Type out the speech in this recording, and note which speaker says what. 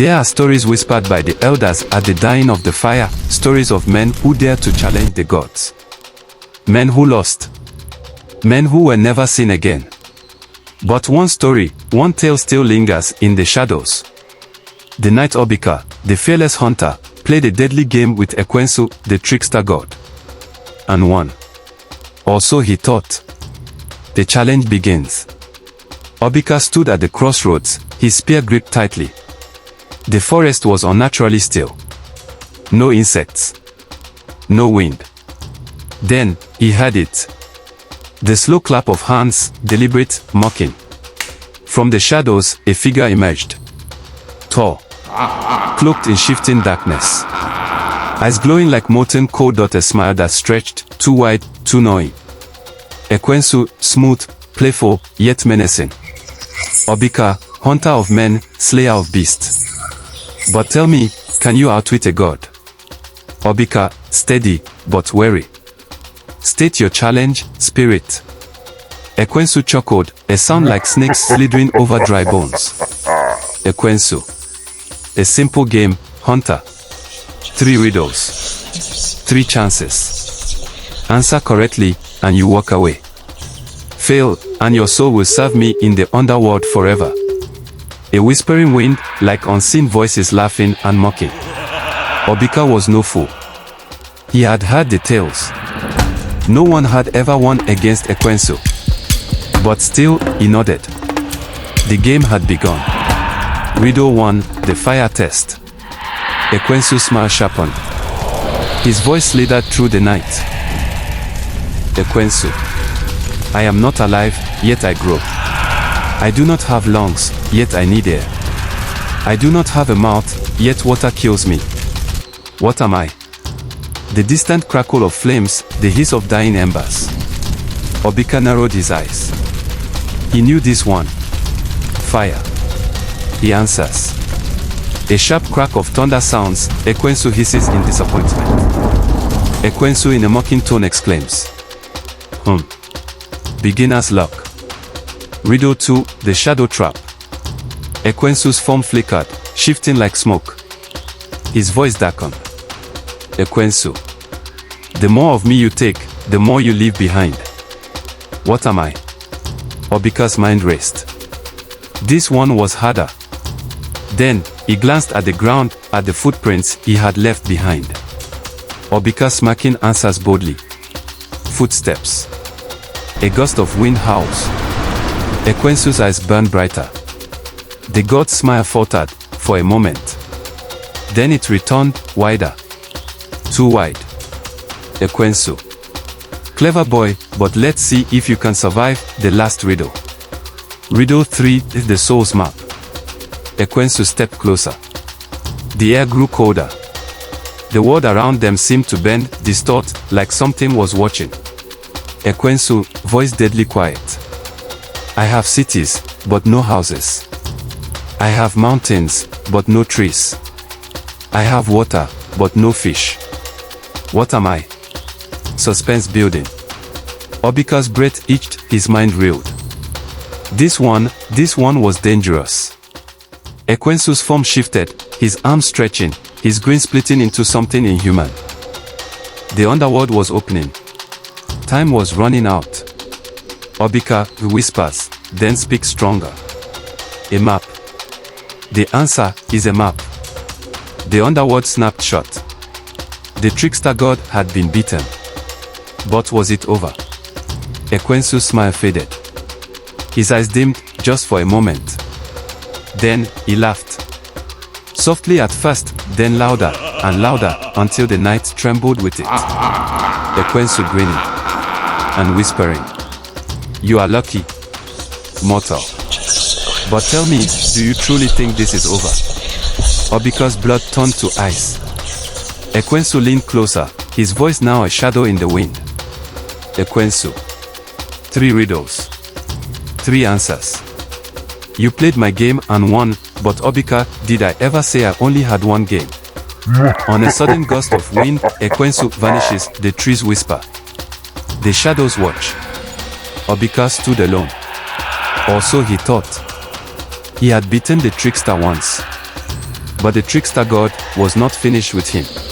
Speaker 1: There are stories whispered by the elders at the dying of the fire, stories of men who dared to challenge the gods. Men who lost. Men who were never seen again. But one story, one tale still lingers in the shadows. The night Obika, the fearless hunter, played a deadly game with Ekwensu, the trickster god. And won. Or so he thought. The challenge begins. Obika stood at the crossroads, his spear gripped tightly. The forest was unnaturally still. No insects. No wind. Then, he heard it. The slow clap of hands, deliberate, mocking. From the shadows, a figure emerged. Tall. Cloaked in shifting darkness. Eyes glowing like molten coal. A smile that stretched, too wide, too knowing. Ekwensu, smooth, playful, yet menacing. Obika, hunter of men, slayer of beasts. But tell me, can you outwit a god? Obika, steady, but wary. State your challenge, spirit. Ekwensu chuckled, a sound like snakes slithering over dry bones. Ekwensu. A simple game, hunter. 3 riddles. 3 chances. Answer correctly, and you walk away. Fail, and your soul will serve me in the underworld forever. A whispering wind, like unseen voices laughing and mocking. Obika was no fool. He had heard the tales. No one had ever won against Ekwensu. But still, he nodded. The game had begun. Riddle 1, the fire test. Ekwensu's smile sharpened. His voice slithered through the night. Ekwensu. I am not alive, yet I grow. I do not have lungs, yet I need air. I do not have a mouth, yet water kills me. What am I? The distant crackle of flames, the hiss of dying embers. Obika narrowed his eyes. He knew this one. Fire. He answers. A sharp crack of thunder sounds. Ekwensu hisses in disappointment. Ekwensu in a mocking tone exclaims. Beginner's luck. Riddle 2, the shadow trap. Ekwensu's form flickered, shifting like smoke. His voice darkened. Ekwensu. The more of me you take, the more you leave behind. What am I? Obika's mind raced. This one was harder. Then, he glanced at the ground, at the footprints he had left behind. Obika smacking answers boldly. Footsteps. A gust of wind howls. Ekwensu's eyes burned brighter. The god's smile faltered, for a moment. Then it returned, wider. Too wide. Ekwensu. Clever boy, but let's see if you can survive the last riddle. Riddle 3 is the soul's map. Ekwensu stepped closer. The air grew colder. The world around them seemed to bend, distort, like something was watching. Ekwensu, voice deadly quiet. I have cities, but no houses. I have mountains, but no trees. I have water, but no fish. What am I? Suspense building. Obika's breath itched, his mind reeled. This one was dangerous. Ekwensu's form shifted, his arms stretching, his grin splitting into something inhuman. The underworld was opening. Time was running out. Obika whispers, then speaks stronger. A map. The answer is a map. The underworld snapped shut. The trickster god had been beaten. But was it over? Ekwensu's smile faded. His eyes dimmed, just for a moment. Then, he laughed. Softly at first, then louder, and louder, until the night trembled with it. Ekwensu grinning. And whispering. You are lucky, mortal. But tell me, do you truly think this is over? Obika's blood turned to ice. Ekwensu leaned closer, his voice now a shadow in the wind. Ekwensu. 3 riddles. 3 answers. You played my game and won, but Obika, did I ever say I only had one game? On a sudden gust of wind, Ekwensu vanishes, the trees whisper. The shadows watch. Obika stood alone. Or so he thought. He had beaten the trickster once. But the trickster god was not finished with him.